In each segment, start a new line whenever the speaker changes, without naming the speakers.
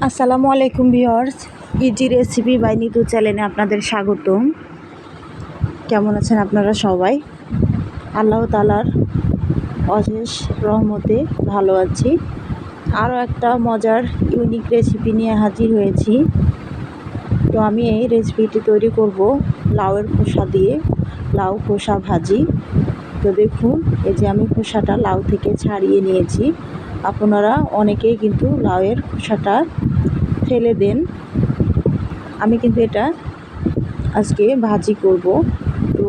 আসসালামু আলাইকুম viewers, easy recipe by Nitu চ্যানেলে আপনাদের স্বাগতম। কেমন আছেন আপনারা সবাই? আল্লাহ তাআলার অশেষ রহমতে ভালো আছি। আরও একটা মজার ইউনিক রেসিপি নিয়ে হাজির হয়েছি। তো আমি এই রেসিপিটি তৈরি করব লাউয়ের খোসা দিয়ে, লাউ খোসা ভাজি। তো দেখুন, এই যে আমি খোসাটা লাউ থেকে ছাড়িয়ে নিয়েছি। আপনারা অনেকেই কিন্তু লাউয়ের খোসাটা ফেলে দেন, আমি কিন্তু এটা আজকে ভাজি করব। তো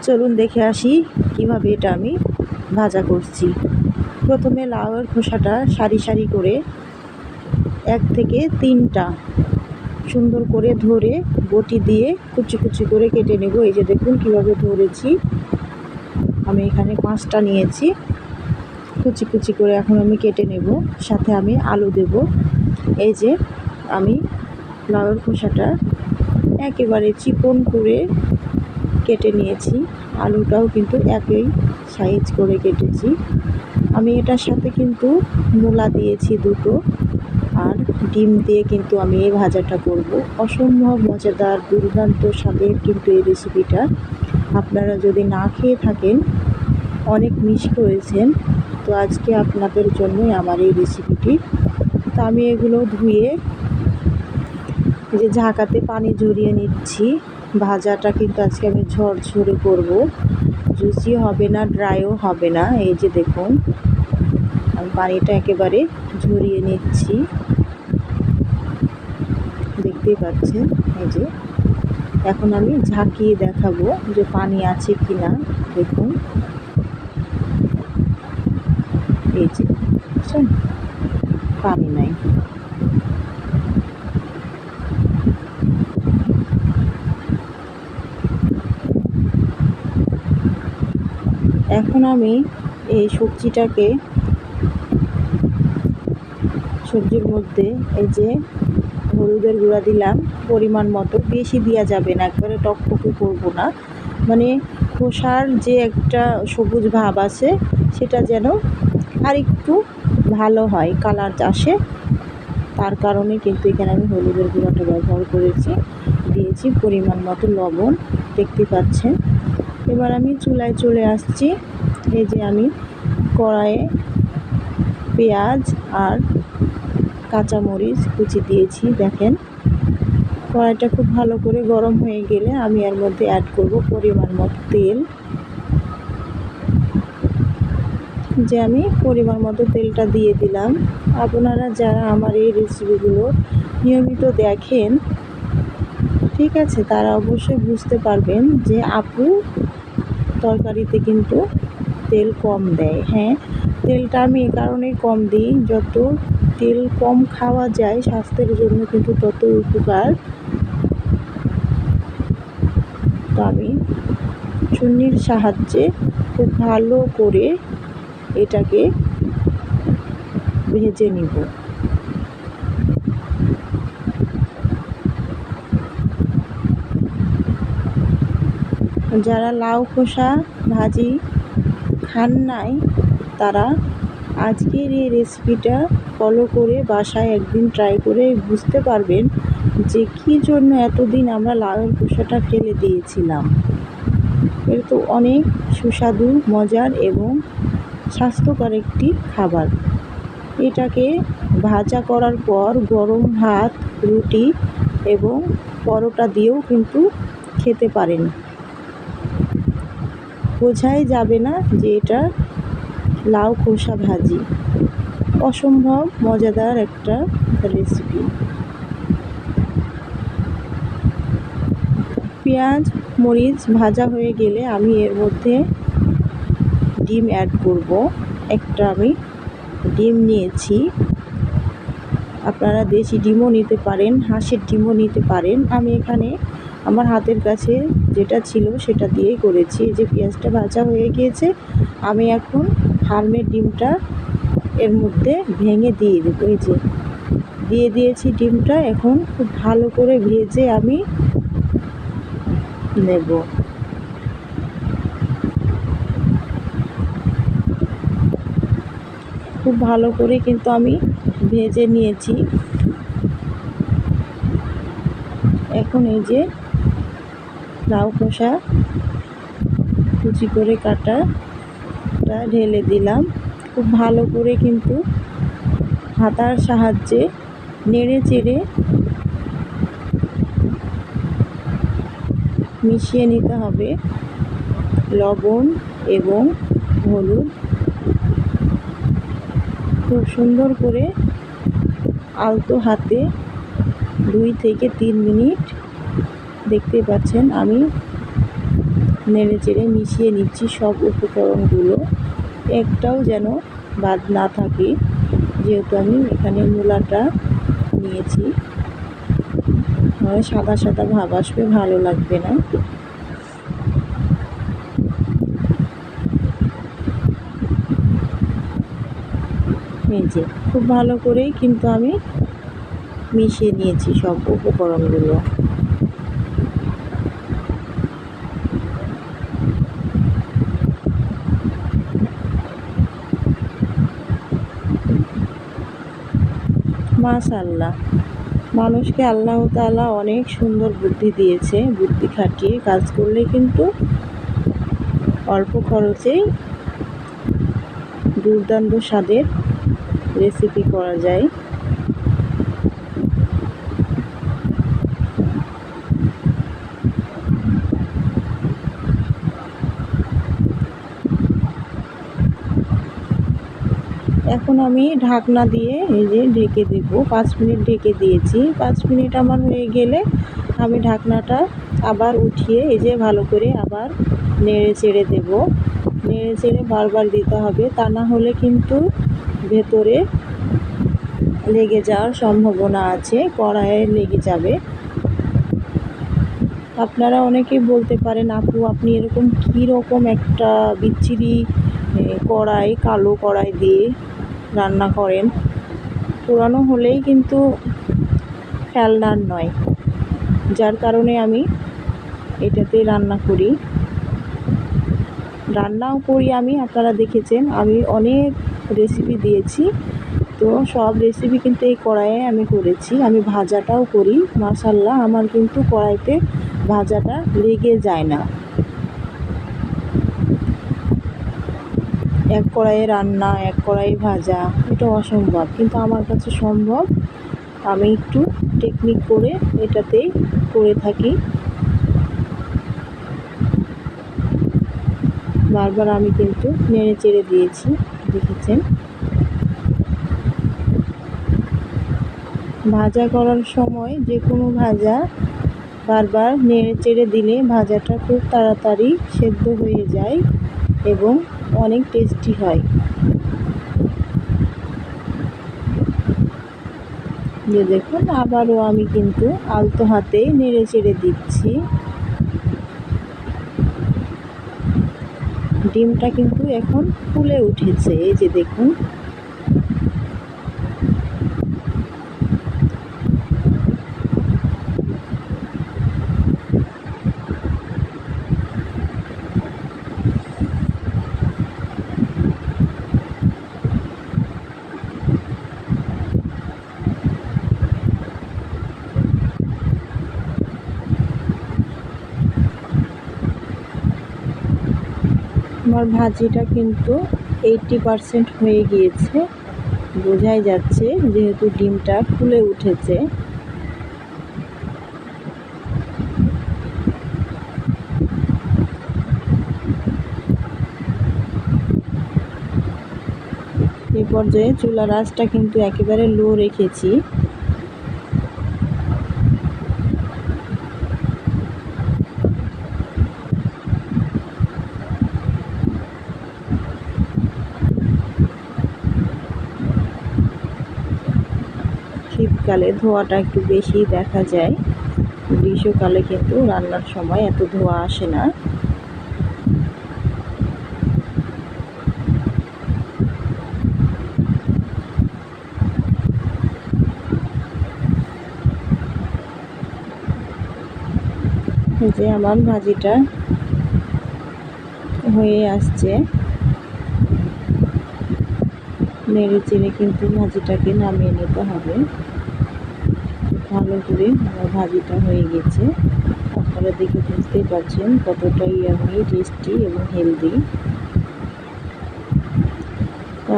চলুন দেখে আসি কিভাবে এটা আমি ভাজা করছি। প্রথমে লাউয়ের খোসাটা সারি সারি করে 1 থেকে 3টা সুন্দর করে ধরে বটি দিয়ে কুচি কুচি করে কেটে নেব। এই যে দেখুন কিভাবে ধরেছি, আমি এখানে 5টা নিয়েছি। কুচি কুচি করে এখন আমি কেটে নেব, সাথে আমি আলু দেব। এই যে আমি লাউয়ের খোসাটা একেবারে চিকন করে কেটে নিয়েছি, আলুটাও কিন্তু একই সাইজ করে কেটেছি। আমি এটার সাথে কিন্তু মূলা দিয়েছি 2টো, আর ডিম দিয়ে কিন্তু আমি এই ভাজাটা করব। অসম্ভব মজাদার, দুর্দান্ত স্বাদের কিন্তু এই রেসিপিটা। আপনারা যদি না খেয়ে থাকেন, অনেক মিস করেছেন। তো আজকে আপনাদের জন্যই আমার এই রেসিপিটি। তো আমি এগুলো ধুয়ে যে ঝাঁকাতে পানি ঝরিয়ে নিচ্ছি। ভাজাটা কিন্তু আজকে আমি ঝরঝরে করব, জুসি হবে না, ড্রাইও হবে না। এই যে দেখুন, আমি পানিটা একেবারে ঝরিয়ে নিচ্ছি, দেখতেই পাচ্ছেন। এই যে এখন আমি ঝাঁকিয়ে দেখাবো যে পানি আছে কি না। দেখুন, এই যে পানি নাই। এখন আমি এই সবজির মধ্যে এই যে হলুদের গুঁড়া দিলাম পরিমাণ মতো, বেশি দেওয়া যাবে না, একবারে টকটকে করবো না। মানে খোসার যে একটা সবুজ ভাব আছে, সেটা যেন আর একটু ভালো হয়, কালার আসে। তার কারণে কিন্তু এখানে আমি হলুদের গুঁড়াটা ব্যবহার করেছি। দিয়েছি পরিমাণ মতো লবণ, দেখতে পাচ্ছেন। এবার আমি চুলায় চলে আসছি। এই যে আমি কড়াইয়ে পেঁয়াজ আর কাঁচামরিচ কুচি দিয়েছি। দেখেন, কড়াইটা খুব ভালো করে গরম হয়ে গেলে আমি এর মধ্যে অ্যাড করব পরিমাণ মতো তেল। যে আমি পরিমাণ মতো তেলটা দিয়ে দিলাম। আপনারা যারা আমার এই রেসিপিগুলো নিয়মিত দেখেন, ঠিক আছে, তারা অবশ্যই বুঝতে পারবেন যে আপু তরকারিতে কিন্তু তেল কম দেয়। হ্যাঁ, তেলটা আমি এ কারণেই কম দিই, যত তেল কম খাওয়া যায় স্বাস্থ্যের জন্য কিন্তু তত উপকার। তো আমি ছুরির সাহায্যে খুব ভালো করে এটাকে ভেজে নিব। যারা লাউ খোসা ভাজি খান নাই, তারা আজকের এই রেসিপিটা ফলো করে বাসায় একদিন ট্রাই করে বুঝতে পারবেন যে কী জন্য এতদিন আমরা লাউয়ের খোসাটা ফেলে দিয়েছিলাম। এর তো অনেক সুস্বাদু, মজার এবং স্বাস্থ্যকর একটি খাবার। এটাকে ভাজা করার পর গরম ভাত, রুটি এবং পরোটা দিয়েও কিন্তু খেতে পারেন। বোঝাই যাবে না যে এটা লাউ খোসা ভাজি। অসম্ভব মজাদার একটা রেসিপি। পেঁয়াজ মরিচ ভাজা হয়ে গেলে আমি এর মধ্যে ডিম অ্যাড করব। একটা আমি ডিম নিয়েছি, আপনারা দেশি ডিমও নিতে পারেন, হাঁসের ডিমও নিতে পারেন। আমি এখানে আমার হাতের কাছে যেটা ছিল সেটা দিয়েই করেছি। যে পেঁয়াজটা ভাজা হয়ে গিয়েছে, আমি এখন ফার্মের ডিমটা এর মধ্যে ভেঙে দিয়ে দেবো। এই যে দিয়ে দিয়েছি ডিমটা। এখন খুব ভালো করে ভেজে আমি নেব। খুব ভালো করে কিন্তু আমি ভেজে নিয়েছি। এখন এই যে লাউ খোসা কুচি করে কাটাটা ঢেলে দিলাম। খুব ভালো করে কিন্তু হাতার সাহায্যে নেড়ে চেড়ে মিশিয়ে নিতে হবে লবণ এবং হলুদ। খুব সুন্দর করে আলতো হাতে 2 থেকে 3 মিনিট দেখতে পাচ্ছেন আমি নেড়ে চেড়ে মিশিয়ে নিচ্ছি সব উপকরণগুলো, একটাও যেন বাদ না থাকে। যেহেতু আমি এখানে মূলাটা নিয়েছি, সাদা সাদা ভাব আসবে, ভালো লাগবে না। এই যে খুব ভালো করেই কিন্তু আমি মিশিয়ে নিয়েছি সব উপকরণগুলো। মাশাআল্লাহ, মানুষকে আল্লাহ তাআলা অনেক সুন্দর বুদ্ধি দিয়েছে। বুদ্ধি খাটিয়ে কাজ করলে কিন্তু অল্প খরচেই দুর্দান্ত স্বাদের রেসিপি করা যায়। এখন আমি ঢাকনা দিয়ে এই যে ঢেকে দেব। 5 মিনিট ঢেকে দিয়েছি। 5 মিনিট আমার হয়ে গেলে আমি ঢাকনাটা আবার উঠিয়ে এই যে ভালো করে আবার নেড়ে চেড়ে দেব। নেড়ে চেড়ে বারবার দিতে হবে, তা না হলে কিন্তু ভেতরে লেগে যাওয়ার সম্ভাবনা আছে, কড়াইয়ে লেগে যাবে। আপনারা অনেকেই বলতে পারেন, আপু আপনি এরকম কীরকম একটা বিচ্ছিরি কড়াই, কালো কড়াই দিয়ে রান্না করেন। পুরানো হলেই কিন্তু ফেলনার নয়, যার কারণে আমি এটাতে রান্নাও করি আমি। আপনারা দেখেছেন আমি অনেক রেসিপি দিয়েছি, তো সব রেসিপি কিন্তু এই কড়াইয়ে আমি করেছি। আমি ভাজাটাও করি, মাশাআল্লাহ আমার কিন্তু কড়াইতে ভাজাটা লেগে যায় না। এক কড়াইয়ে রান্না, এক কড়াইয়ে ভাজা, এটা অসম্ভব, কিন্তু আমার কাছে সম্ভব। আমি একটু টেকনিক করে এটাতেই করে থাকি। বারবার আমি কিন্তু নেড়ে চেড়ে দিয়েছি, দেখেছেন। ভাজা করার সময় যে কোনো ভাজা বারবার নেড়ে চেড়ে দিলে ভাজাটা খুব তাড়াতাড়ি সেদ্ধ হয়ে যায় এবং অনেক টেস্টি হয়। যে দেখুন আবারও আমি কিন্তু আলতো হাতে নেড়ে চেড়ে দিচ্ছি। ডিমটা কিন্তু এখন ফুলে উঠেছে, এই যে দেখুন। আমার ভাজিটা কিন্তু 80% হয়ে গিয়েছে, বোঝাই যাচ্ছে, যেহেতু ডিমটা ফুলে উঠেছে। এই পর্যায়ে চুলার আঁচটা কিন্তু একেবারে লো রেখেছি। শীতকালে ধোঁয়াটা একটু বেশি দেখা যায়, গ্রীষ্মকালে কিন্তু রান্নার সময় এত ধোঁয়া আসে না। এই যে আমার ভাজিটা হয়ে আসছে, নেড়ে চেড়ে কিন্তু ভাজিটাকে নামিয়ে নিতে হবে। ভালো করে আমার ভাজিটা হয়ে গেছে। আপনারা দেখে বুঝতেই পারছেন কতটা ইয়ামি, টেস্টি এবং হেলদি।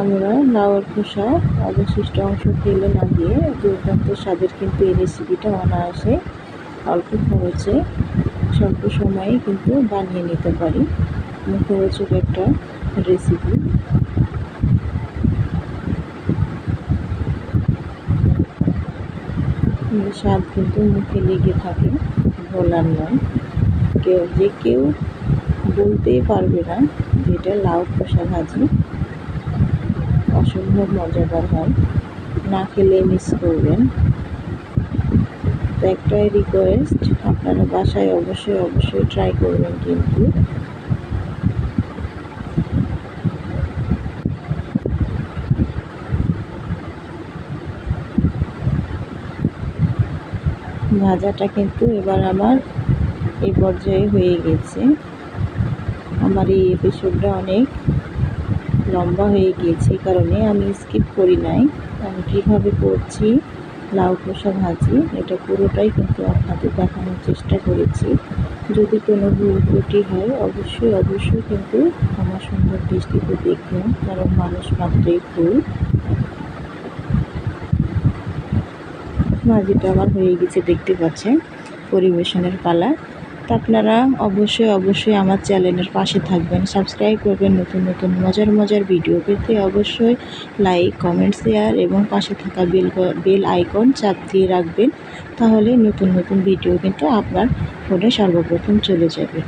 আমরা লাউয়ের খোসা অবশিষ্ট অংশ ফেলে না দিয়ে দুর্দান্ত স্বাদের কিন্তু এই রেসিপিটা অনায়াসে অল্প খরচে স্বল্প সময়ে কিন্তু বানিয়ে নিতে পারি। মুখরোচক একটা রেসিপি। স্বাদ কিন্তু মুখে লেগে থাকে, বলার নয়। কেউ বলতেই পারবে না যে এটা লাউ খোসা ভাজি। অসম্ভব মজাদার হয়, না খেলে মিস করবেন। তো একটাই রিকোয়েস্ট, আপনারা বাসায় অবশ্যই ট্রাই করবেন কিন্তু। ভাজাটা কিন্তু এবার আমার এই পর্যায়ে হয়ে গেছে। আমার এই এপিসোডটা অনেক লম্বা হয়ে গিয়েছে, এই কারণে আমি স্কিপ করি নাই। আমি কীভাবে করছি লাউ খোসা ভাজি এটা পুরোটাই কিন্তু আপনাদের দেখানোর চেষ্টা করেছি। যদি কোনো ভুল ত্রুটি হয় অবশ্যই কিন্তু আমার সুন্দর দৃষ্টিতে দেখবেন, কারণ মানুষ মাত্রই ভুল। ভাজিটা আমার হয়ে গেছে, দেখতে পাচ্ছেন। পরিবেশনের পালা। তো আপনারা অবশ্যই আমার চ্যানেলের পাশে থাকবেন, সাবস্ক্রাইব করবেন। নতুন মজার ভিডিও পেতে অবশ্যই লাইক, কমেন্ট, শেয়ার এবং পাশে থাকা বেল আইকন চাপ দিয়ে রাখবেন। তাহলে নতুন ভিডিও কিন্তু আপনার ফোনে সর্বপ্রথম চলে যাবে।